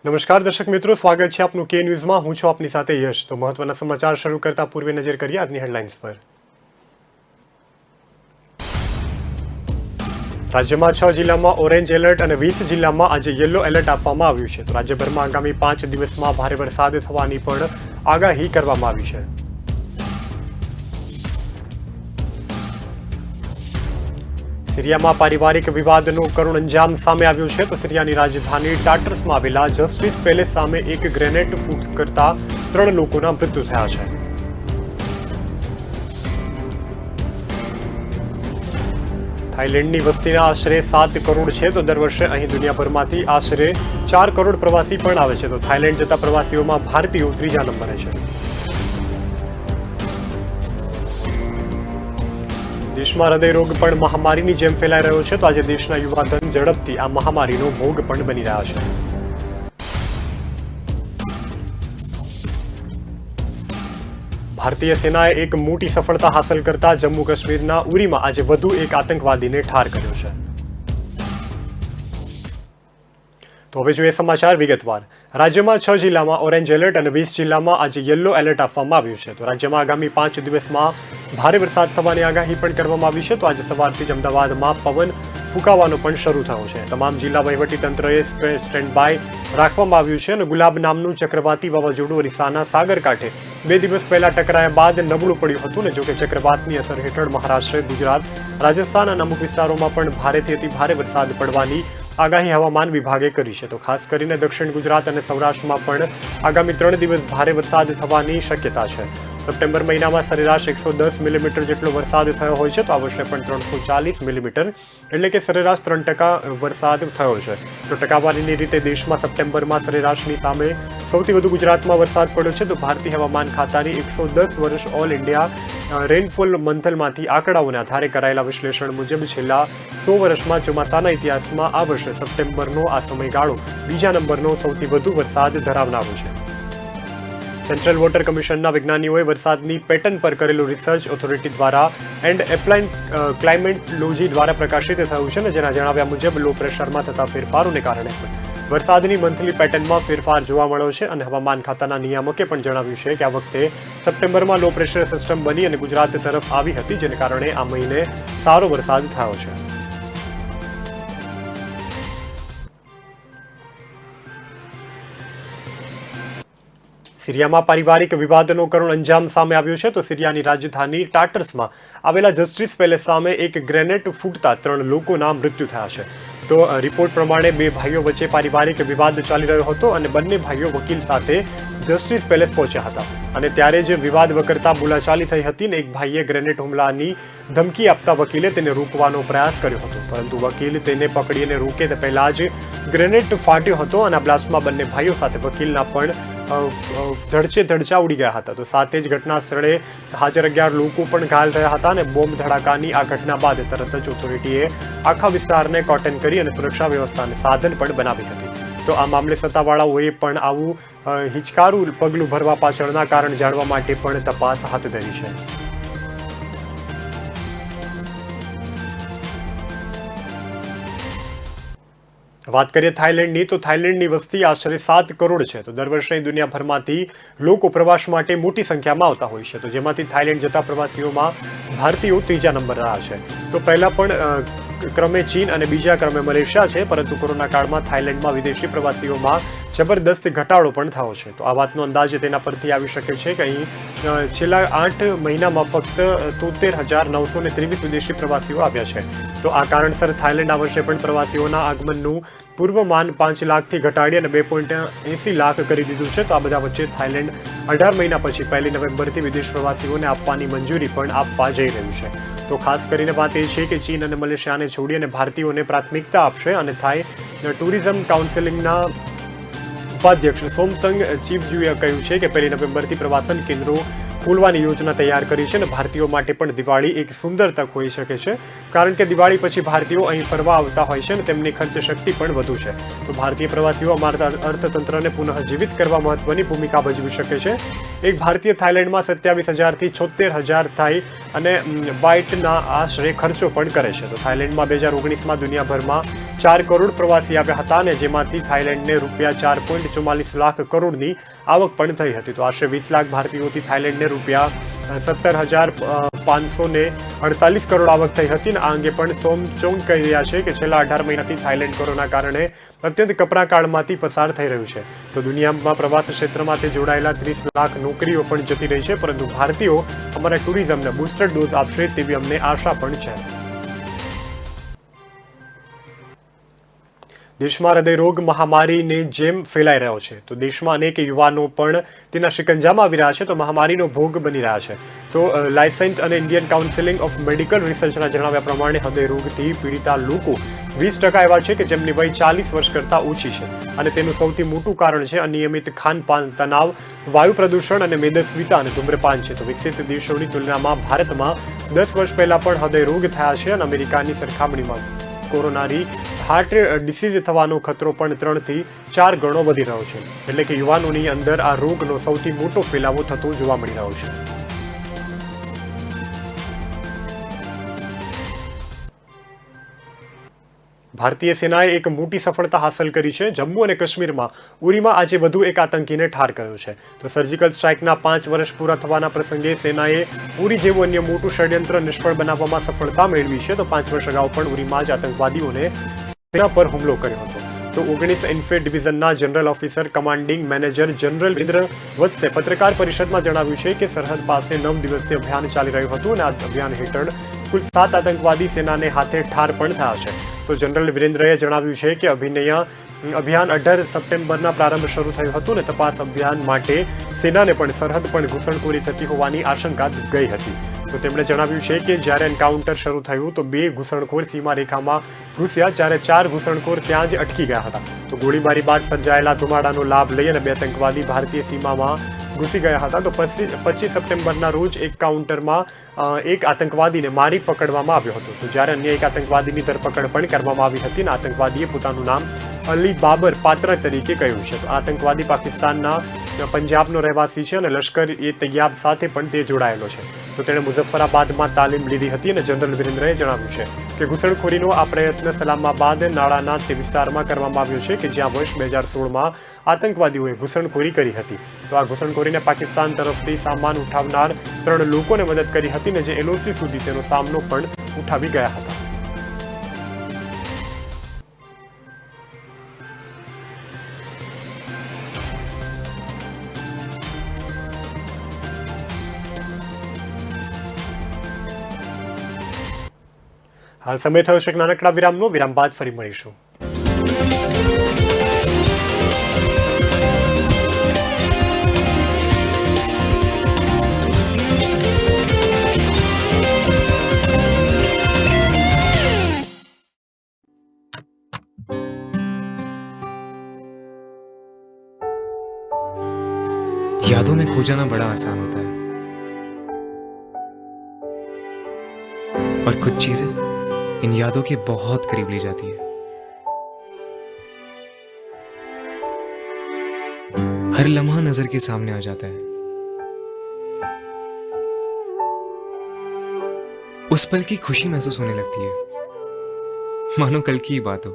નમસ્કાર દર્શક મિત્રો, સ્વાગત છે આપનું કે ન્યૂઝમાં। હું છું આપની સાથે યશ। તો મહત્વના સમાચાર શરૂ કરતા પૂર્વે નજર કરીએ આજની હેડલાઇન્સ પર। રાજ્યમાં 6 જિલ્લામાં ઓરેન્જ એલર્ટ અને 20 જિલ્લામાં આજે યલો એલર્ટ આપવામાં આવ્યું છે। તો રાજ્યભરમાં આગામી 5 દિવસમાં ભારે વરસાદ થવાની પણ આગાહી કરવામાં આવી છે। સિરિયામાં પારિવારિક વિવાદનું કરુણ અંજામ સામે આવ્યું છે। તો સિરિયાની રાજધાની ટાટર્સમાં આવેલા જસ્ટિસ પેલેસ સામે એક ગ્રેનેડ ફૂટ કરતા 3 લોકોના મૃત્યુ થયા છે। થાઈલેન્ડની વસ્તીના આશરે 7 કરોડ છે। તો દર વર્ષે અહીં દુનિયાભરમાંથી આશરે 4 કરોડ પ્રવાસી પણ આવે છે। તો થાઈલેન્ડ જતા પ્રવાસીઓમાં ભારતીયો ત્રીજા નંબરે છે। દેશમાં હૃદયરોગ પણ મહામારીની જેમ ફેલાઈ રહ્યો છે। તો આજે દેશના યુવાધન ઝડપથી આ મહામારીનો ભોગ પણ બની રહ્યા છે। ભારતીય સેનાએ એક મોટી સફળતા હાંસલ કરતા જમ્મુ કાશ્મીરના ઉરીમાં આજે વધુ એક આતંકવાદીને ઠાર કર્યો છે। તો હવે જોઈએ સમાચાર વિગતવાર। રાજ્યમાં 6 જિલ્લામાં ઓરેન્જ એલર્ટ અને 20 જિલ્લામાં આજે યલો એલર્ટ આપવામાં આવ્યું છે। તો રાજ્યમાં આગામી 5 દિવસમાં ભારે વરસાદ થવાની આગાહી પણ કરવામાં આવી છે। તો આજે સવારથી જ અમદાવાદમાં પવન ફૂંકાવાનો પણ શરૂ થયો છે। તમામ જિલ્લા વહીવટીતંત્રએ સ્ટેન્ડ બાય રાખવામાં આવ્યું છે અને ગુલાબ નામનું ચક્રવાતી વાવાઝોડું ઓરિસ્સાના સાગર કાંઠે 2 દિવસ પહેલા ટકરાયા બાદ નબળું પડ્યું હતું ને જોકે ચક્રવાતની અસર હેઠળ મહારાષ્ટ્ર, ગુજરાત, રાજસ્થાન અને અમુક વિસ્તારોમાં પણ ભારેથી અતિ ભારે વરસાદ પડવાની આગાહી હવામાન વિભાગે કરી છે। તો ખાસ કરીને દક્ષિણ ગુજરાત અને સૌરાષ્ટ્રમાં પણ આગામી 3 દિવસ ભારે વરસાદ થવાની શક્યતા છે। સપ્ટેમ્બર મહિનામાં સરેરાશ 110 મિલીમીટર જેટલો વરસાદ થયો હોય છે। તો આ વર્ષે પણ 340 મિલીમીટર એટલે કે સરેરાશ 3% વરસાદ થયો છે। તો ટકાવારીની રીતે દેશમાં સપ્ટેમ્બરમાં સરેરાશની સામે સૌથી વધુ ગુજરાતમાં વરસાદ પડ્યો છે। તો ભારતીય હવામાન ખાતાની 110 વર્ષ ઓલ ઇન્ડિયા રેનફોલ મંથલમાંથી આંકડાઓને આધારે કરાયેલા વિશ્લેષણ મુજબ છેલ્લા 100 વર્ષમાં ચોમાસાના ઇતિહાસમાં આ વર્ષે સપ્ટેમ્બરનો આ સમયગાળો બીજા નંબરનો સૌથી વધુ વરસાદ ધરાવનારો છે। સેન્ટ્રલ વોટર કમિશનના વિજ્ઞાનીઓએ વરસાદની પેટર્ન પર કરેલું રિસર્ચ ઓથોરિટી દ્વારા એન્ડ એપ્લાઇડ ક્લાઇમેટોલોજી દ્વારા પ્રકાશિત થયું છે ને જેના જણાવ્યા મુજબ લો પ્રેશરમાં થતા ફેરફારોને કારણે વરસાદની મંથલી પેટર્નમાં ફેરફાર જોવા મળ્યો છે અને હવામાન ખાતાના નિયામકે પણ જણાવ્યું છે કે આ વખતે સપ્ટેમ્બરમાં લો પ્રેશર સિસ્ટમ બની અને ગુજરાત તરફ આવી હતી જેને કારણે આ મહિને સારો વરસાદ થયો છે। સિરિયામાં પારિવારિક વિવાદનો કરુણ અંજામ સામે આવ્યો છે। તો સિરિયાની રાજધાની ટાટર્સમાં આવેલા જસ્ટિસ પેલેસ સામે એક ગ્રેનેડ ફૂટતા 3 લોકોના મૃત્યુ થયા છે। તો રિપોર્ટ પ્રમાણે 2 ભાઈઓ વચ્ચે પારિવારિક વિવાદ ચાલી રહ્યો હતો અને બંને ભાઈઓ વકીલ સાથે જસ્ટિસ પેલેસ પહોંચ્યા હતા અને ત્યારે જ વિવાદ વકરતા બોલાચાલી થઈ હતી ને એક ભાઈએ ગ્રેનેડ હુમલાની ધમકી આપતા વકીલે તેને રોકવાનો પ્રયાસ કર્યો હતો પરંતુ વકીલ તેને પકડીને રોકે તે પહેલા જ ગ્રેનેડ ફાટ્યો હતો અને આ બ્લાસ્ટમાં બંને ભાઈઓ સાથે વકીલના પણ ધડચા ઉડી ગયા હતા। તો સાથે જ ઘટના સ્થળે હાજર 11 લોકો પણ ઘાયલ થયા હતા અને બોમ્બ ધડાકાની આ ઘટના બાદ તરત જ ઓથોરિટીએ આખા વિસ્તારને કોર્ટન કરી અને સુરક્ષા વ્યવસ્થાને સાધન પણ બનાવી હતી। તો આ મામલે સત્તાવાળાઓએ પણ આવું હિચકારું પગલું ભરવા પાછળના કારણ જાણવા માટે પણ તપાસ હાથ ધરી છે। વાત કરીએ થાઈલેન્ડની, તો થાઈલેન્ડની વસ્તી આશરે 7 કરોડ છે। તો દર વર્ષે દુનિયાભરમાંથી લોકો પ્રવાસ માટે મોટી સંખ્યામાં આવતા હોય છે। તો જેમાંથી થાઈલેન્ડ જતા પ્રવાસીઓમાં ભારતીયો ત્રીજા નંબર રહ્યા છે। તો પહેલા પણ ક્રમે ચીન અને બીજા ક્રમે મલેશિયા છે પરંતુ કોરોના કાળમાં થાઈલેન્ડમાં વિદેશી પ્રવાસીઓમાં જબરદસ્ત ઘટાડો પણ થયો છે। તો આ વાતનો અંદાજ તેના પરથી આવી શકે છે કે અહીં છેલ્લા 8 મહિનામાં ફક્ત 73,923 વિદેશી પ્રવાસીઓ આવ્યા છે। તો આ કારણસર થાઈલેન્ડ આ વર્ષે પણ પ્રવાસીઓના આગમનનું પૂર્વમાન 5 લાખથી ઘટાડી અને 2.80 લાખ કરી દીધું છે। તો આ બધા વચ્ચે થાઈલેન્ડ 18 મહિના પછી 1 નવેમ્બરથી વિદેશ પ્રવાસીઓને આપવાની મંજૂરી પણ આપવા જઈ રહ્યું છે। તો ખાસ કરીને વાત એ છે કે ચીન અને મલેશિયાને છોડી અને ભારતીયોને પ્રાથમિકતા આપશે અને થાઈ ટુરિઝમ કાઉન્સિલના ઉપાધ્યક્ષ સોમસંગ ચીફજુએ કહ્યું છે કે 1 નવેમ્બરથી પ્રવાસન કેન્દ્રો ખોલવાની યોજના તૈયાર કરી છે અને ભારતીયો માટે પણ દિવાળી એક સુંદર તક હોઈ શકે છે કારણ કે દિવાળી પછી ભારતીયો અહીં ફરવા આવતા હોય છે અને તેમની ખર્ચ શક્તિ પણ વધુ છે। તો ભારતીય પ્રવાસીઓ અમારા અર્થતંત્રને પુનઃજીવિત કરવા મહત્વની ભૂમિકા ભજવી શકે છે। એક ભારતીય થાઈલેન્ડમાં 27,000 થી 76,000 થાઈ અને બાઇટના આશરે ખર્ચો પણ કરે છે। તો થાઈલેન્ડમાં 2019માં દુનિયાભરમાં 4 કરોડ પ્રવાસી આવ્યા હતા અને જેમાંથી થાઇલેન્ડને રૂપિયા 4.44 લાખ કરોડની આવક પણ થઈ હતી. તો આશરે 20 લાખ ભારતીયોથી થાઇલેન્ડને રૂપિયા 17,548 કરોડ આવક થઈ હતી. આ અંગે પણ સોમચોંગ કહી રહ્યા છે કે છેલ્લા 18 મહિનાથી થાઇલેન્ડ કોરોના કારણે અત્યંત કપરા કાળમાંથી પસાર થઈ રહ્યું છે. તો દુનિયામાં પ્રવાસ ક્ષેત્રમાં તે જોડાયેલા 30 લાખ નોકરીઓ પણ જતી રહી છે, પરંતુ ભારતીયો અમારા ટુરિઝમને બૂસ્ટર ડોઝ આપશે તેવી અમને આશા પણ છે. દેશમાં હૃદયરોગ મહામારીને જેમ ફેલાઈ રહ્યો છે, તો દેશમાં અનેક યુવાનો પણ તેના શિકંજામાં આવી રહ્યા છે, તો મહામારીનો ભોગ બની રહ્યા છે. તો લાયસન્સ અને ઇન્ડિયન કાઉન્સિલિંગ ઓફ મેડિકલ રિસર્ચના જણાવ્યા પ્રમાણે હૃદયરોગથી પીડિતા લોકો 20% એવા છે કે જેમની વય 40 વર્ષ કરતાં ઓછી છે, અને તેનું સૌથી મોટું કારણ છે અનિયમિત ખાનપાન, તણાવ, વાયુ પ્રદૂષણ અને મેદસ્વીતા અને ધૂમ્રપાન છે. તો વિકસિત દેશોની તુલનામાં ભારતમાં 10 વર્ષ પહેલા પણ હૃદયરોગ થયા છે, અને અમેરિકાની સરખામણીમાં કોરોનારી હાર્ટ ડિસીઝ થવાનો ખતરો પણ 3 થી 4 ગણો વધી રહ્યો છે. એટલે કે યુવાનોની અંદર આ રોગનો સૌથી મોટો ફેલાવો થતો જોવા મળી રહ્યો છે. ભારતીય સેનાએ એક મોટી સફળતા હાંસલ કરી છે. જમ્મુ અને કાશ્મીરમાં ઉરીમાં આજે વધુ એક આતંકીને ઠાર કર્યો છે. તો સર્જિકલ સ્ટ્રાઇકના 5 વર્ષ પૂરા થવાના પ્રસંગે સેનાએ ઉરી જેવું અન્ય મોટું ષડયંત્ર નિષ્ફળ બનાવવામાં સફળતા મેળવી છે. તો 5 વર્ષ અગાઉ પણ ઉરીમાં જ આતંકવાદીઓને સેના પર હુમલો કર્યો હતો. તો 19 ઇન્ફે ડિવિઝનના general officer commanding manager general Virendra વત્સે પત્રકાર પરિષદમાં જણાવ્યું છે કે સરહદ પાસે 9 દિવસીય અભિયાન ચાલી રહ્યું હતું, અને આ અભિયાન હેઠળ કુલ 7 આતંકવાદી સેનાને હાથે ઠાર પણ થયા છે. તો જનરલ વિરેન્દ્રએ જણાવ્યું છે કે અભિયાન 18 સપ્ટેમ્બરના પ્રારંભ શરૂ થયું હતું, અને તપાસ અભિયાન માટે સેનાને પણ સરહદ પર ઘૂસણખોરી થતી હોવાની આશંકા ગઈ હતી. તો તેમણે જણાવ્યું છે કે જ્યારે એન્કાઉન્ટર શરૂ થયું તો 2 ઘૂસણખોર સીમા રેખામાં ઘૂસ્યા, જ્યારે 4 ઘૂસણખોર ત્યાં જ અટકી ગયા હતા. તો ગોળીબારી બાદ સર્જાયેલા ધુમાડાનો લાભ લઈ અને 2 આતંકવાદી ભારતીય સીમામાં ઘૂસી ગયા હતા. તો 25 સપ્ટેમ્બરના રોજ એક કાઉન્ટરમાં એક આતંકવાદીને મારી પકડવામાં આવ્યો હતો. તો જ્યારે અન્ય એક આતંકવાદીની ધરપકડ પણ કરવામાં આવી હતી, અને આતંકવાદીએ પોતાનું નામ અલી બાબર પાત્રા તરીકે કહ્યું છે. તો આતંકવાદી પાકિસ્તાનના પંજાબનો રહેવાસી છે, અને લશ્કર એ તૈયાબ સાથે પણ તે જોડાયેલો છે. તો તેણે મુઝફ્ફરાબાદમાં તાલીમ લીધી હતી, અને જનરલ વિરેન્દ્રએ જણાવ્યું છે કે ઘૂસણખોરીનો આ પ્રયત્ન સલામાબાદ નાળાના તે વિસ્તારમાં કરવામાં આવ્યો છે કે જ્યાં વર્ષ 2016માં આતંકવાદીઓએ ઘૂસણખોરી કરી હતી. તો આ ઘૂસણખોરીને પાકિસ્તાન તરફથી સામાન ઉઠાવનાર 3 લોકોને મદદ કરી હતી, ને જે એલઓસી સુધી તેનો સામનો પણ ઉઠાવી ગયા હતા. હાલ સમય થયો છે એક નાનકડા વિરામનો. વિરામ બાદ ફરી મળીશું. यादों में खो जाना बड़ा आसान होता है, और कुछ चीजें इन यादों के बहुत करीब ले जाती है. हर लम्हा नजर के सामने आ जाता है, उस पल की खुशी महसूस होने लगती है, मानो कल की ही बात हो.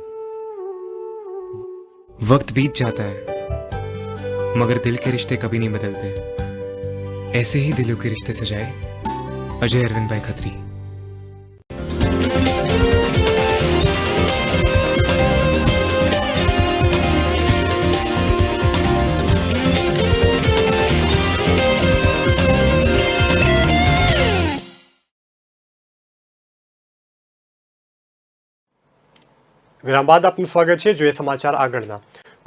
वक्त बीत जाता है मगर दिल के रिश्ते कभी नहीं बदलते. ऐसे ही दिलों के रिश्ते सजाए अजय अरविंद भाई खत्री. વિરામ બાદ આપનું સ્વાગત છે. જોઈએ સમાચાર આગળના.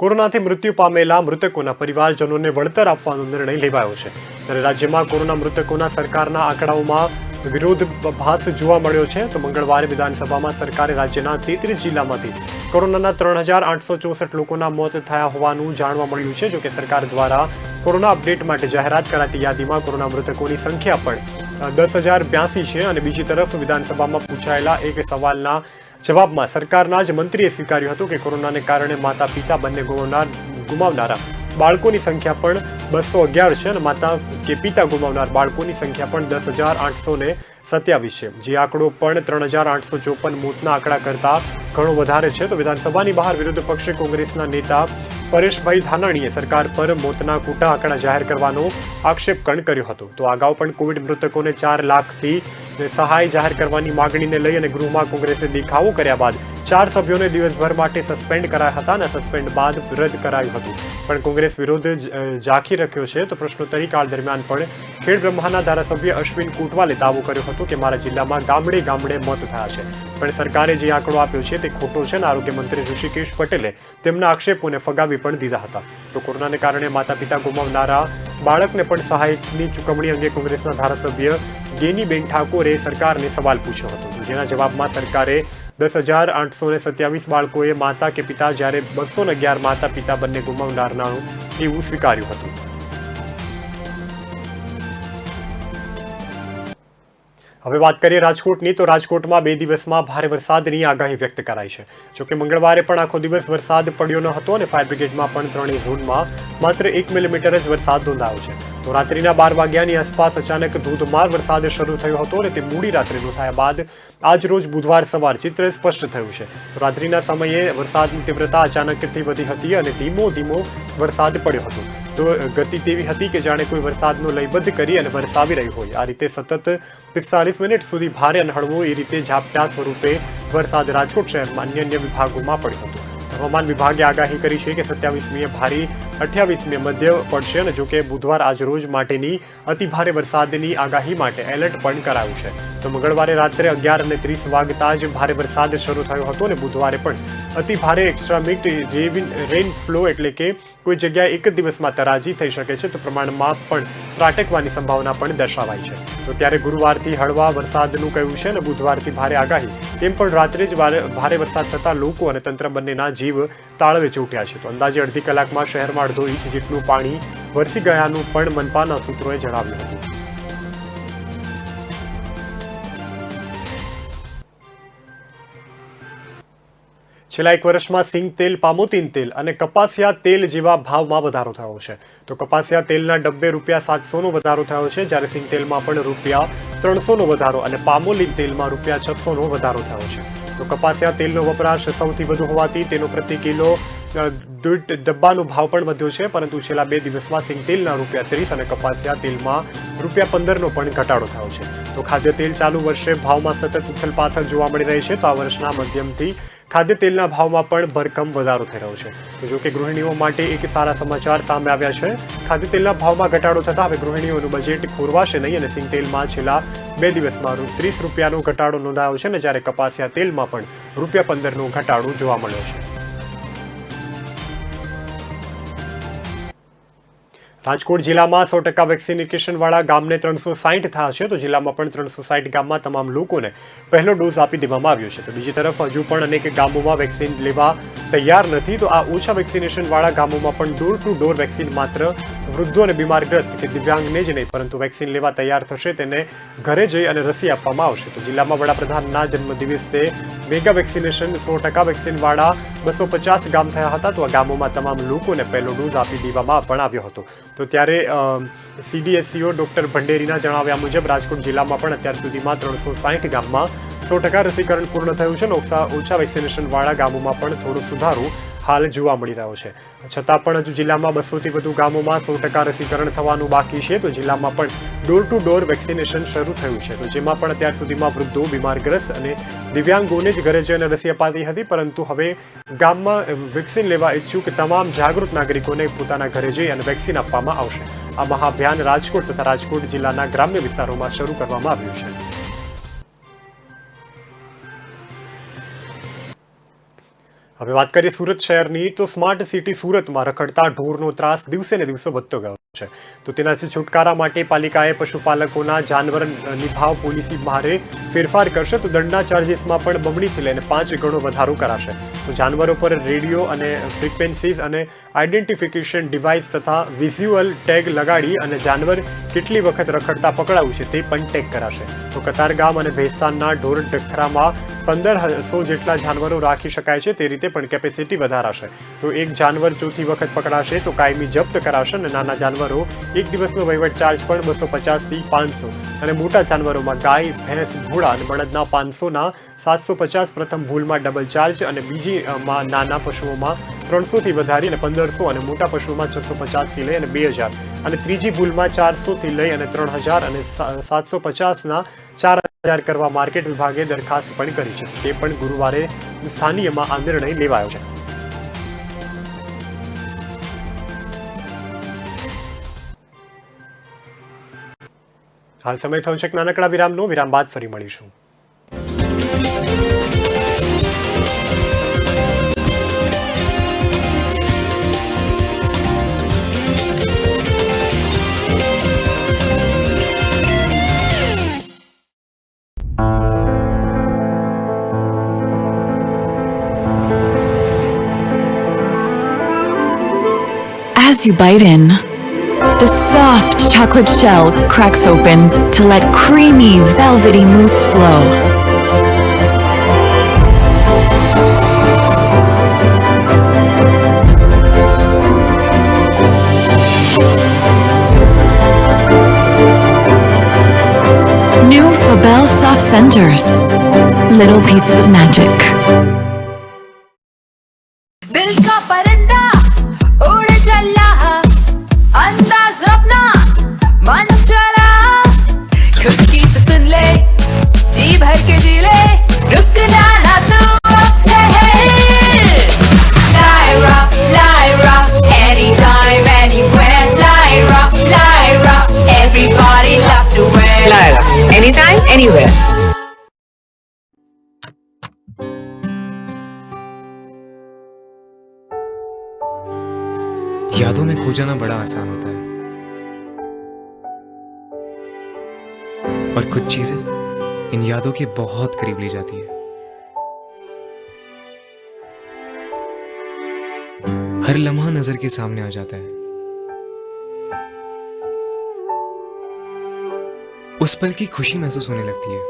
કોરોનાથી મૃત્યુ પામેલા મૃતકોના પરિવારજનોને વળતર આપવાનો નિર્ણય લેવાયો છે. ત્યારે રાજ્યમાં કોરોના મૃતકોના સરકારના આંકડાઓમાં વિરોધાભાસ જોવા મળ્યો છે. તો મંગળવારે વિધાનસભામાં સરકારે રાજ્યના 33 જિલ્લામાંથી કોરોનાના 3,864 લોકોના મોત થયા હોવાનું જાણવા મળ્યું છે. જોકે સરકાર દ્વારા કોરોના અપડેટ માટે જાહેરાત કરાતી યાદીમાં કોરોના મૃતકોની સંખ્યા પણ 10,082 છે. અને બીજી તરફ વિધાનસભામાં પૂછાયેલા એક સવાલના જવાબમાં સરકારના જ મંત્રીએ સ્વીકાર્યું હતું કે કોરોનાને કારણે માતા પિતા બંને ગુમાવનારા બાળકોની સંખ્યા પણ 211 છે, અને માતા કે પિતા ગુમાવનાર બાળકોની સંખ્યા પણ 10,867 27 છે, જે આંકડો પણ 3854 મોતના આંકડા કરતાં ઘણો વધારે છે. તો વિધાનસભાની બહાર વિરોધ પક્ષે કોંગ્રેસના નેતા પરેશભાઈ ધાનાણીએ સરકાર પર મોતના ખોટા આંકડા જાહેર કરવાનો આક્ષેપ પણ કર્યો હતો. તો અગાઉ પણ કોવિડ મૃતકોને 4 લાખથી સહાય જાહેર કરવાની માંગણીને લઈ અને ગૃહમાં કોંગ્રેસે દેખાવો કર્યા બાદ 4 સભ્યોને દિવસભર માટે સસ્પેન્ડ કરાયા હતા અને સસ્પેન્ડ બાદ રદ કરાયું હતું. પણ કોંગ્રેસ વિરોધ ઝાંખી રાખ્યો છે. તો પ્રશ્નોત્તરી કાળ દરમિયાન પણ ખેડબ્રહ્માના ધારાસભ્ય અશ્વિન કોટવાલે દાવો કર્યો હતો કે મારા જિલ્લામાં ગામડે ગામડે મોત થયા છે, પણ સરકારે જે આંકડો આપ્યો છે તે ખોટો છે અને આરોગ્ય મંત્રી ઋષિકેશ પટેલે તેમના આક્ષેપોને ફગાવી પણ દીધા હતા. તો કોરોનાને કારણે માતા પિતા ગુમાવનારા બાળકને પણ સહાયની ચૂકવણી અંગે કોંગ્રેસના ધારાસભ્ય ગેનીબેન ઠાકોરે સરકારને સવાલ પૂછ્યો હતો, જેના જવાબમાં સરકારે 10,827 બાળકોએ માતા કે પિતા જ્યારે 211 માતા પિતા બંને ગુમાવનારનું એવું સ્વીકાર્યું હતું. હવે વાત કરીએ રાજકોટની. તો રાજકોટમાં 2 દિવસમાં ભારે વરસાદની આગાહી વ્યક્ત કરાઈ છે. જોકે મંગળવારે પણ આખો દિવસ વરસાદ પડ્યો ન હતો અને ફાયર બ્રિગેડમાં પણ 3 ઝોનમાં માત્ર 1 મિલીમીટર જ વરસાદ નોંધાયો છે. તો રાત્રિના 12 વાગ્યાની આસપાસ અચાનક ધોધમાર વરસાદ શરૂ થયો હતો અને તે મોડી રાત્રે નોંધાયા બાદ આજ રોજ બુધવાર સવાર ચિત્ર સ્પષ્ટ થયું છે. તો રાત્રિના સમયે વરસાદની તીવ્રતા અચાનકથી વધી હતી અને ધીમો ધીમો વરસાદ પડ્યો હતો. તો ગતિ તેવી હતી કે જાણે કોઈ વરસાદનો લયબદ્ધ કરી અને વરસાવી રહ્યું હોય. આ રીતે સતત 45 મિનિટ સુધી ભારે અને હળવો એ રીતે ઝાપટા સ્વરૂપે વરસાદ રાજકોટ શહેરમાં અન્ય વિભાગોમાં પડ્યો હતો. હવામાન વિભાગે આગાહી કરી છે કે 27મીએ ભારે, 28મીએ મધ્ય પડશે અને જોકે બુધવાર આજ રોજ માટેની અતિ ભારે વરસાદની આગાહી માટે એલર્ટ પણ કરાયું છે. તો મંગળવારે રાત્રે 11:30 વાગતા જ ભારે વરસાદ શરૂ થયો હતો અને બુધવારે પણ અતિ ભારે એક્સ્ટ્રામિક રેન ફ્લો એટલે કે કોઈ જગ્યાએ એક જ દિવસમાં તરાજી થઈ શકે છે. તો પ્રમાણમાં પણ ત્રાટકવાની સંભાવના પણ દર્શાવાઈ છે. તો ત્યારે ગુરુવારથી હળવા વરસાદનું કહ્યું છે અને બુધવારથી ભારે આગાહી. તેમ પણ રાત્રે જ ભારે વરસાદ થતાં લોકો અને તંત્ર બંનેના જીવ તાળવે ચોંટ્યા છે. તો અંદાજે અડધી કલાકમાં શહેરમાં 1.5 ઇંચ જેટલું પાણી વરસી ગયાનું પણ મનપાના સૂત્રોએ જણાવ્યું હતું. છેલ્લા 1 વર્ષમાં સિંગ તેલ, પામોતીન તેલ અને કપાસિયા તેલ જેવા ભાવમાં વધારો થયો છે. તો કપાસિયા તેલના ડબ્બે ₹700નો વધારો થયો છે, જ્યારે સિંગ તેલમાં પણ ₹300નો વધારો અને પામોલીન તેલમાં ₹600નો વધારો થયો છે. તો કપાસિયા તેલનો વપરાશ સૌથી વધુ હોવાથી તેનો પ્રતિ કિલો ડબ્બાનો ભાવ પણ વધ્યો છે, પરંતુ છેલ્લા 2 દિવસમાં સિંગ તેલના ₹30 અને કપાસિયા તેલમાં ₹15નો પણ ઘટાડો થયો છે. તો ખાદ્ય તેલ ચાલુ વર્ષે ભાવમાં સતત ઉથલપાથલ જોવા મળી રહી છે. તો આ વર્ષના મધ્યમથી ખાદ્ય તેલના ભાવમાં પણ ભરખમ વધારો થઈ રહ્યો છે. તો જો કે ગૃહિણીઓ માટે એક સારા સમાચાર સામે આવ્યા છે. ખાદ્ય તેલના ભાવમાં ઘટાડો થતાં હવે ગૃહિણીઓનું બજેટ ખોરવાશે નહીં અને સિંગ તેલમાં છેલ્લા 2 દિવસમાં ₹30નો ઘટાડો નોંધાયો છે અને જ્યારે કપાસિયા તેલમાં પણ ₹15નો ઘટાડો જોવા મળ્યો છે. રાજકોટ જિલ્લામાં 100% વેક્સિનેશનવાળા ગામને 360 થયા છે. તો જિલ્લામાં પણ 360 ગામમાં તમામ લોકોને પહેલો ડોઝ આપી દેવામાં આવ્યો છે. તો બીજી તરફ હજુ પણ અનેક ગામોમાં વેક્સિન લેવા તૈયાર નથી. તો આ ઓછા વેક્સિનેશનવાળા ગામોમાં પણ ડોર ટુ ડોર વેક્સિન માત્ર વૃદ્ધો અને બીમારગ્રસ્ત કે દિવ્યાંગને જ નહીં પરંતુ વેક્સિન લેવા તૈયાર થશે તેને ઘરે જઈ અને રસી આપવામાં આવશે. તો જિલ્લામાં વડાપ્રધાનના જન્મદિવસે મેગા વેક્સિનેશન 100% વેક્સિનવાળા 250 ગામ થયા હતા. તો આ ગામોમાં તમામ લોકોને પહેલો ડોઝ આપી દેવામાં પણ આવ્યો હતો. તો ત્યારે CDSCO ડોક્ટર ભંડેરીના જણાવ્યા મુજબ રાજકોટ જિલ્લામાં પણ અત્યાર સુધીમાં 360 ગામમાં 100% રસીકરણ પૂર્ણ થયું છે અને ઓછા વેક્સિનેશનવાળા ગામોમાં પણ થોડો સુધારો હાલ જોવા મળી રહ્યો છે. છતાં પણ હજુ જિલ્લામાં 200થી વધુ ગામોમાં 100% રસીકરણ થવાનું બાકી છે. તો જિલ્લામાં પણ ડોર ટુ ડોર વેક્સિનેશન શરૂ થયું છે. તો જેમાં પણ અત્યાર સુધીમાં વૃદ્ધો, બીમારગ્રસ્ત અને દિવ્યાંગોને જ ઘરે જઈને રસી અપાતી હતી, પરંતુ હવે ગામમાં વેક્સિન લેવા ઈચ્છુક તમામ જાગૃત નાગરિકોને પોતાના ઘરે જઈ અને વેક્સિન આપવામાં આવશે. આ મહાઅભિયાન રાજકોટ તથા રાજકોટ જિલ્લાના ગ્રામ્ય વિસ્તારોમાં શરૂ કરવામાં આવ્યું છે. હવે વાત કરીએ સુરત શહેરની. તો સ્માર્ટ સિટી સુરતમાં રખડતા ઢોરનો ત્રાસ દિવસે ને દિવસે વધતો ગયો છે. તો તેનાથી છુટકારા માટે પાલિકાએ પશુપાલકોના જાનવર નિભાવ પોલિસી ભારે ફેરફાર કરશે. તો દંડના ચાર્જીસમાં પણ બમણીથી લઈને 5 ગણો વધારો કરાશે. તો જાનવરો પર રેડિયો અને ફ્રીક્વન્સીઝ અને આઈડેન્ટિફિકેશન ડિવાઇસ તથા વિઝ્યુઅલ ટેગ લગાડી અને જાનવર કેટલી વખત રખડતા પકડાયું છે તે પણ ટેગ કરાશે. તો કતારગામ અને ભેસ્તાનના ઢોર ડખરામાં 1500 જેટલા જાનવરો રાખી શકાય છે, તે રીતે પણ કેપેસિટી વધારાશે. તો એક જાનવર ચોથી વખત પકડાશે તો કાયમી જપ્ત કરાશે અને નાના જાનવરો એક દિવસનો વહીવટ ચાર્જ પણ 250 થી 500 અને મોટા જાનવરોમાં ગાય, ભેંસ, ઘોડા અને બળદના 500ના 750 પ્રથમ ભૂલમાં ડબલ ચાર્જ અને બીજીમાં નાના પશુઓમાં 300 થી વધારી અને 1500 અને મોટા પશુઓમાં 650 થી લઈ અને 2000 અને ત્રીજી ભૂલમાં 400 થી લઈ અને 3000 અને 750ના 4000 કરવા માર્કેટ વિભાગે દરખાસ્ત પણ કરી છે. તે પણ ગુરુવારે સ્થાનીયમાં આ નિર્ણય લેવાયો છે. હાલ સમય થયો છે એક નાનકડા વિરામનો. વિરામ બાદ ફરી મળીશું. As you bite in, the soft chocolate shell cracks open to let creamy, velvety mousse flow. New Fabel Soft Centers. Little pieces of magic. दिल का परिंदा उड़ चला, अंदाज अपना मन चला, खुद की तो सुन ले, जी भर के जी ले, रुकना ना तू अब ठहर. Lyra, anytime, anywhere. Lyra, everybody loves to wear. Lyra, anytime, anywhere. यादों में खो जाना बड़ा आसान होता है और कुछ चीजें इन यादों के बहुत करीब ले जाती है. हर लम्हा नजर के सामने आ जाता है, उस पल की खुशी महसूस होने लगती है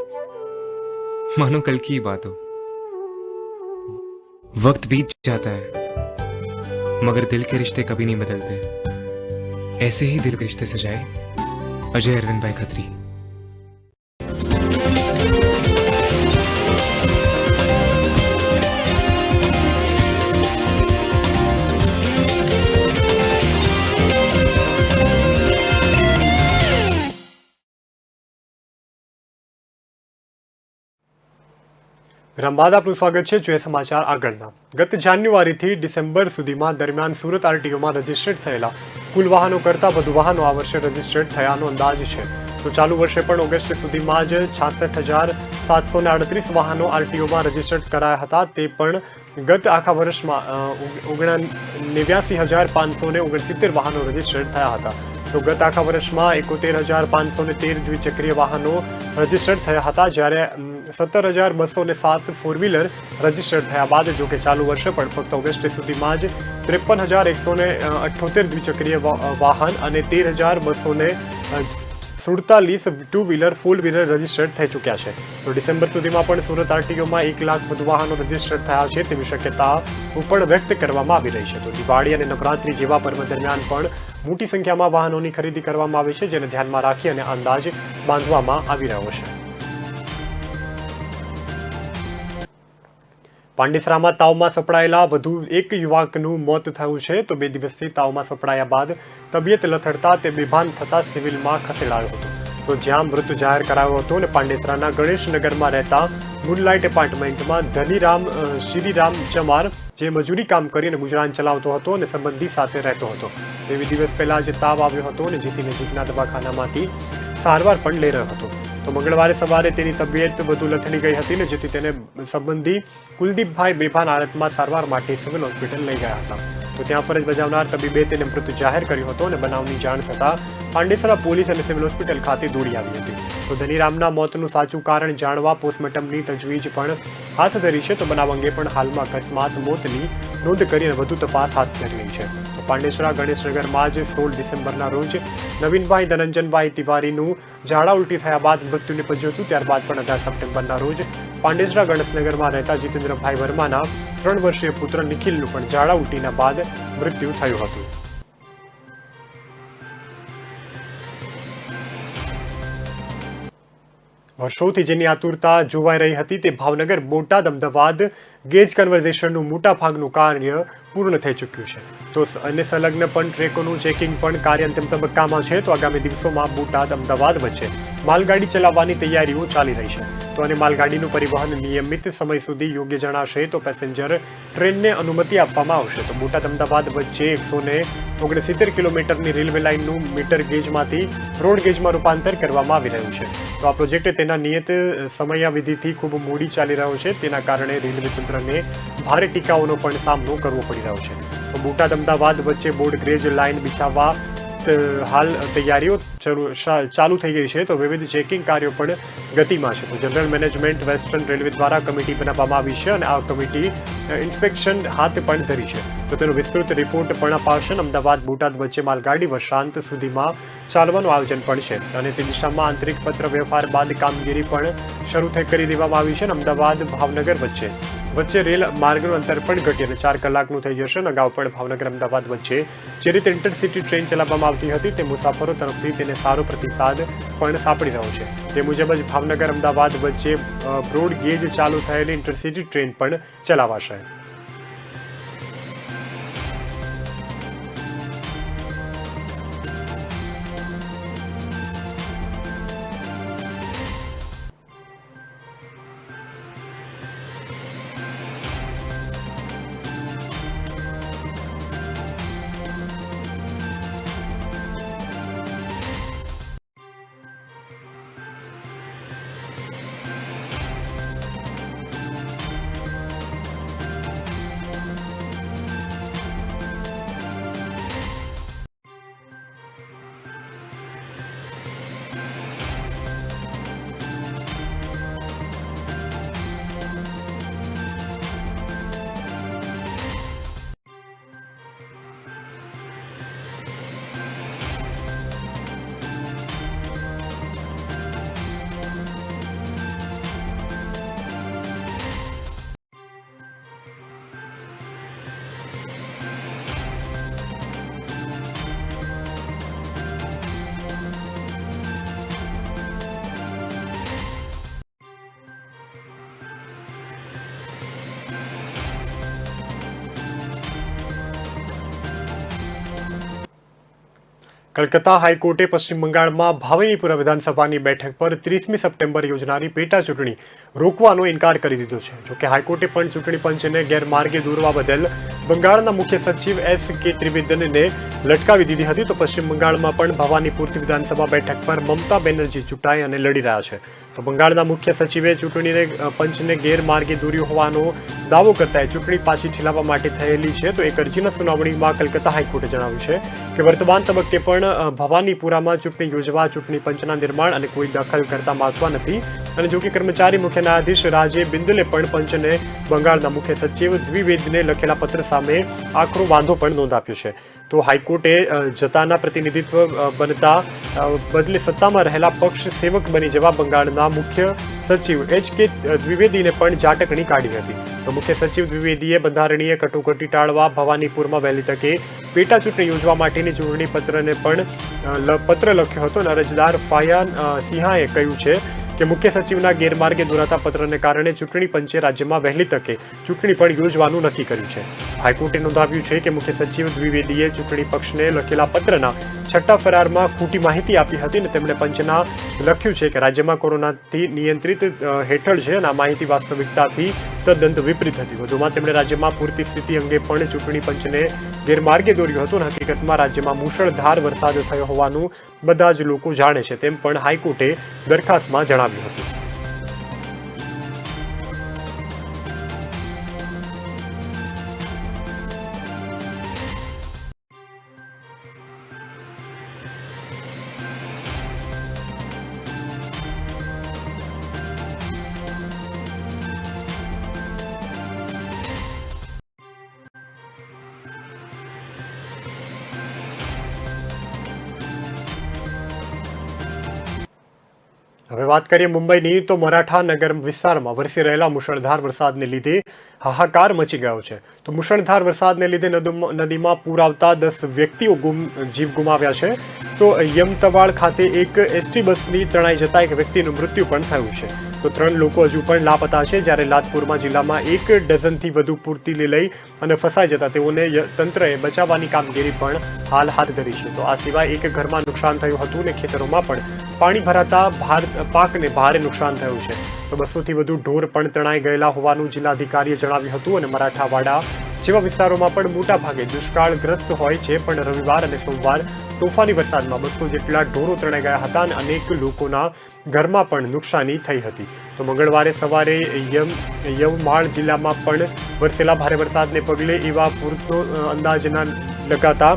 मानो कल की ही बात हो. वक्त बीत जाता है मगर दिल के रिश्ते कभी नहीं बदलते. ऐसे ही दिल के रिश्ते सजाए अजय अरविंद भाई खत्री. વિરામ બાદ આપનું સ્વાગત છે. જોઈએ સમાચાર આગળના. ગત જાન્યુઆરીથી ડિસેમ્બર સુધીમાં દરમિયાન સુરત આરટીઓમાં રજીસ્ટર્ડ થયેલા કુલ વાહનો કરતાં વધુ વાહનો આ વર્ષે રજીસ્ટર્ડ થયાનો અંદાજ છે. તો ચાલુ વર્ષે પણ ઓગસ્ટ સુધીમાં જ 66,738 વાહનો આરટીઓમાં રજીસ્ટર્ડ કરાયા હતા. તે પણ ગત આખા વર્ષમાં 89,569 વાહનો રજીસ્ટર્ડ થયા હતા. તો ગત આખા વર્ષમાં 71,513 દ્વિચક્રીય વાહનો રજીસ્ટર્ડ થયા હતા, જ્યારે 17,207 ફોર વ્હીલર રજીસ્ટર્ડ થયા બાદ જોકે ચાલુ વર્ષે પણ ફક્ત ઓગસ્ટ સુધીમાં જ 53,178 દ્વિચક્રીય વાહન અને 13,247 two wheeler, four wheeler registered થઈ ચૂક્યા છે. તો ડિસેમ્બર સુધીમાં પણ સુરત આરટીઓમાં 1 લાખ વધુ વાહનો રજીસ્ટર્ડ થયા છે તેવી શક્યતા પણ વ્યક્ત કરવામાં આવી રહી છે. તો દિવાળી અને નવરાત્રી જેવા પર્વ દરમિયાન પણ મોટી સંખ્યામાં વાહનોની ખરીદી કરવામાં આવે છે, જેને ધ્યાનમાં રાખી અને અંદાજ બાંધવામાં આવી રહ્યો છે. પાંડેસરામાં તાવમાં સપડાયેલા વધુ એક યુવકનું મોત થયું છે. તો 2 દિવસથી તાવમાં સપડાયા બાદ તબિયત લથડતા તે બેભાન થતા સિવિલમાં ખસેડાયો હતો. તો જ્યાં મૃત જાહેર કરાયો હતો અને પાંડેસરાના ગણેશનગરમાં રહેતા મૂનલાઇટ એપાર્ટમેન્ટમાં ધનીરામ શ્રીરામ ચમાર, જે મજૂરી કામ કરીને ગુજરાન ચલાવતો હતો અને સંબંધી સાથે રહેતો હતો. 2 દિવસ પહેલા જ તાવ આવ્યો હતો અને જેથી નજીકના દવાખાનામાંથી સારવાર પણ લઈ રહ્યો હતો. તો મંગળવારે સવારે તેની તબિયત વધુ લથડી ગઈ હતી ને જેથી તેને સંબંધી કુલદીપભાઈ બેભાન હાલતમાં સારવાર માટે સિવિલ હોસ્પિટલ લઈ ગયા હતા. તો ત્યાં ફરજ બજાવનાર તબીબે તેને મૃત જાહેર કર્યો હતો અને બનાવની જાણ થતાં પાંડેસરા પોલીસ અને સિવિલ હોસ્પિટલ ખાતે દોડી આવી હતી. તો ધનીરામના મોતનું સાચું કારણ જાણવા પોસ્ટમોર્ટમની તજવીજ પણ હાથ ધરી છે. તો બનાવ અંગે પણ હાલમાં અકસ્માત મોતની નોંધ કરીને વધુ તપાસ હાથ ધરી રહી છે. તો પાંડેસરા ગણેશનગરમાં જ 16 ડિસેમ્બરના રોજ નવીનભાઈ ધનંજનભાઈ તિવારીનું ઝાડા ઉલટી થયા બાદ મૃત્યુ નિપજ્યું હતું. ત્યારબાદ પણ 18 સપ્ટેમ્બરના રોજ પાંડેસરા ગણેશનગરમાં રહેતા જીતેન્દ્રભાઈ વર્માના 3 વર્ષીય પુત્ર નિખિલનું પણ ઝાડા ઉલટીના બાદ મૃત્યુ થયું હતું. વર્ષોથી જેની આતુરતા જોવાઈ રહી હતી તે ભાવનગર, બોટાદ, અમદાવાદ ગેજ કન્વર્ઝેશનનું મોટા ભાગનું કાર્ય પૂર્ણ થઈ ચૂક્યું છે. તો અને સંલગ્ન પણ ટ્રેકોનું ચેકિંગ પણ કાર્ય અંતિમ તબક્કામાં છે. તો આગામી દિવસોમાં બોટાદ, અમદાવાદ વચ્ચે માલગાડી ચલાવવાની તૈયારીઓ ચાલી રહી છે. તો અને માલગાડીનું પરિવહન નિયમિત સમય સુધી યોગ્ય જણાશે તો પેસેન્જર ટ્રેનને અનુમતિ આપવામાં આવશે. તો બોટાદ અમદાવાદ વચ્ચે 169 કિલોમીટરની રેલવે લાઇનનું મીટર ગેજમાંથી રોડ ગેજમાં રૂપાંતર કરવામાં આવી રહ્યું છે. તો આ પ્રોજેક્ટ તેના નિયત સમયાવધિથી ખૂબ મોડી ચાલી રહ્યો છે. તેના કારણે રેલવે તંત્રને ભારે ટીકાઓનો પણ સામનો કરવો પડી રહ્યો છે. તો બોટાદ અમદાવાદ વચ્ચે બોર્ડ ગેજ લાઇન બિછાવવા હાલ તૈયારીઓ ચાલુ થઈ ગઈ છે. તો વિવિધ ચેકિંગ કાર્યો પણ ગતિમાં છે. તો જનરલ મેનેજમેન્ટ વેસ્ટર્ન રેલવે દ્વારા કમિટી બનાવવામાં આવી છે અને આ કમિટી ઇન્સ્પેક્શન હાથ પણ ધરી છે. તો તેનો વિસ્તૃત રિપોર્ટ પણ અપાશે. અમદાવાદ બોટાદ વચ્ચે માલગાડી વર્ષાંત સુધીમાં ચાલવાનું આયોજન પણ છે અને તે દિશામાં આંતરિક પત્ર વ્યવહાર બાદ કામગીરી પણ શરૂ કરી દેવામાં આવી છે. અને અમદાવાદ ભાવનગર વચ્ચે રેલ માર્ગનું અંતર પણ ઘટીને 4 કલાકનું થઈ જશે. અને અગાઉ પણ ભાવનગર અમદાવાદ વચ્ચે જે રીતે ઇન્ટરસિટી ટ્રેન ચલાવવામાં આવતી હતી તે મુસાફરો તરફથી તેને સારો પ્રતિસાદ પણ સાંપડી રહ્યો છે. તે મુજબ જ ભાવનગર અમદાવાદ વચ્ચે બ્રોડ ગેજ ચાલુ થયેલી ઇન્ટરસિટી ટ્રેન પણ ચલાવાશે. કલકત્તા હાઈકોર્ટે પશ્ચિમ બંગાળમાં ભાવિનીપુરા વિધાનસભાની બેઠક પર 30મી સપ્ટેમ્બર યોજનારી પેટા ચૂંટણી રોકવાનો ઇનકાર કરી દીધો છે. જોકે હાઈકોર્ટે પણ ચૂંટણી પંચને ગેરમાર્ગે દોરવા બદલ બંગાળના મુખ્ય સચિવ S.K. ત્રિવેદનને લટકાવી દીધી હતી. તો પશ્ચિમ બંગાળમાં પણ ભવાનીપુરથી વિધાનસભા બેઠક પર મમતા બેનર્જી ચૂંટાઈ અને લડી રહ્યા છે. તો બંગાળના મુખ્ય સચિવે ચૂંટણીને પંચને ગેરમાર્ગે દોર્યો હોવાનો દાવો કરતા ચૂંટણી પાછી ઠેલાવવા માટે થયેલી છે. તો એક અરજીના સુનાવણીમાં કલકત્તા હાઈકોર્ટે જણાવ્યું છે કે વર્તમાન તબક્કે પણ ભવાનીપુરામાં ચૂંટણી યોજવા ચૂંટણી પંચના નિર્માણ અને કોઈ દખલ કરતા માંગવા નથી. અને જો કે કર્મચારી મુખ્ય ન્યાયાધીશ રાજે બિંદલે પણ પંચને બંગાળના મુખ્ય સચિવ દ્વિવેદને લખેલા પત્ર સામે આકરો વાંધો પણ નોંધાવ્યો છે. તો હાઈકોર્ટે જતાના પ્રતિનિધિત્વ બનતા બદલે સત્તામાં રહેલા પક્ષ સેવક બની જવા બંગાળના મુખ્ય સચિવ H.K. દ્વિવેદીને પણ ઝાટકણી કાઢી હતી. તો મુખ્ય સચિવ દ્વિવેદીએ બંધારણીય કટોકટી ટાળવા ભવાનીપુરમાં વહેલી તકે પેટા ચૂંટણી યોજવા માટેની ચૂંટણી પત્રને પણ પત્ર લખ્યો હતો. અને અરજદાર ફાયાન સિંહાએ કહ્યું છે કે મુખ્ય સચિવના ગેરમાર્ગે દોરાતા પત્રને કારણે ચૂંટણી પંચે રાજ્યમાં વહેલી તકે ચૂંટણી પણ યોજવાનું નક્કી કર્યું છે. હાઈકોર્ટે નોંધાવ્યું છે કે મુખ્ય સચિવ દ્વિવેદીએ ચૂંટણી પક્ષને લખેલા પત્રના છઠ્ઠા ફરારમાં ખોટી માહિતી આપી હતી અને તેમણે પંચના લખ્યું છે કે રાજ્યમાં કોરોનાથી નિયંત્રિત હેઠળ છે અને આ માહિતી વાસ્તવિકતાથી તદ્દન વિપરીત હતી. વધુમાં તેમણે રાજ્યમાં પૂરતી સ્થિતિ અંગે પણ ચૂંટણી પંચને ગેરમાર્ગે દોર્યું હતું અને હકીકતમાં રાજ્યમાં મુશળધાર વરસાદ થયો હોવાનું બધા જ લોકો જાણે છે તેમ પણ હાઈકોર્ટે દરખાસ્તમાં જણાવ્યું હતું. હવે વાત કરીએ મુંબઈની, તો મરાઠા નગર વિસ્તારમાં વરસી રહેલા મુશળધાર વરસાદને લીધે હાહાકાર મચી ગયો છે. તો મુશળધાર વરસાદને લીધે નદીમાં પૂર આવતા 10 વ્યક્તિઓ જીવ ગુમાવ્યા છે. તો યમતવાડ ખાતે એક એસટી બસની તણાઈ જતા એક વ્યક્તિનું મૃત્યુ પણ થયું છે. તો 3 લોકો હજુ પણ લાપતા છે, જ્યારે લાતપુરમાં જિલ્લામાં 1 ડઝનથી વધુ પૂરથી લઈ અને ફસાઈ જતા તેઓને તંત્રએ બચાવવાની કામગીરી પણ હાલ હાથ ધરી છે. તો આ સિવાય એક ઘરમાં નુકસાન થયું હતું અને ખેતરોમાં પણ પાણી ભરાતા પાકને ભારે નુકસાન થયું છે. તો 200થી વધુ ઢોર પણ તણાઈ ગયેલા હોવાનું જિલ્લાધિકારીએ જણાવ્યું હતું. અને મરાઠાવાડા જેવા વિસ્તારોમાં પણ મોટા ભાગે દુષ્કાળગ્રસ્ત હોય છે, પણ રવિવાર અને સોમવાર તોફાની વરસાદમાં 200 જેટલા ઢોરો તણાઈ ગયા હતા અને અનેક લોકોના ઘરમાં પણ નુકસાની થઈ હતી. તો મંગળવારે સવારે યવમાળ જિલ્લામાં પણ વરસેલા ભારે વરસાદને પગલે એવા પૂરતો અંદાજ ન લગાતા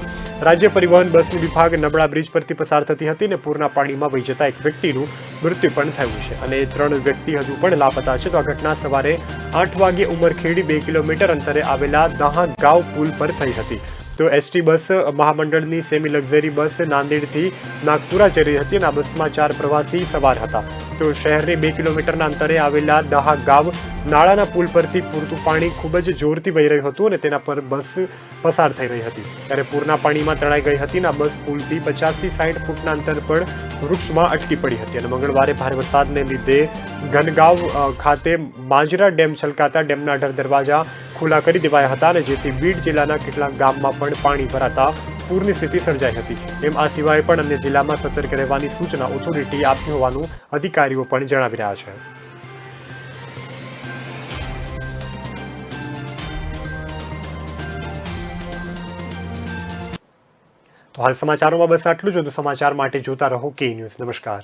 રાજ્ય પરિવહન બસની વિભાગ નબળા બ્રિજ પરથી પસાર થતી હતી અને પૂરના પાણીમાં વહી જતા એક વ્યક્તિનું મૃત્યુ પણ થયું છે અને 3 વ્યક્તિ હજુ પણ લાપતા છે. તો આ ઘટના સવારે 8 વાગે ઉમરખેડી 2 કિલોમીટર અંતરે આવેલા દહાગાંવ પુલ પર થઈ હતી. તો એસટી બસ મહામંડળની સેમી લક્ઝરી બસ નાંદેડથી નાગપુરા જઈ રહી હતી અને આ બસમાં 4 પ્રવાસી સવાર હતા. તો શહેરની 2 કિલોમીટરના અંતરે આવેલા દહાગાંવ નાળાના પુલ પરથી પૂરતું પાણી ખૂબ જ જોરથી વહી રહ્યું હતું અને તેના પર બસ પસાર થઈ રહી હતી, ત્યારે પૂરના પાણીમાં તણાઈ ગઈ હતી અને આ બસ પુલથી 50થી 60 ફૂટના અંતર પર વૃક્ષમાં અટકી પડી હતી. અને મંગળવારે ભારે વરસાદને લીધે ઘનગાંવ ખાતે માજરા ડેમ છલકાતા ડેમના 18 દરવાજા ખુલ્લા કરી દેવાયા હતા અને જેથી બીડ જિલ્લાના કેટલાક ગામમાં પણ પાણી ભરાતા પૂરની સ્થિતિ સર્જાઈ હતી. એમ આ સિવાય પણ અન્ય જિલ્લામાં સતર્ક રહેવાની સૂચના ઓથોરિટી આપી હોવાનું અધિકારીઓ પણ જણાવી રહ્યા છે. તો હાલ સમાચારોમાં બસ આટલું જ. વધુ સમાચાર માટે જોતા રહો કે ન્યૂઝ. નમસ્કાર.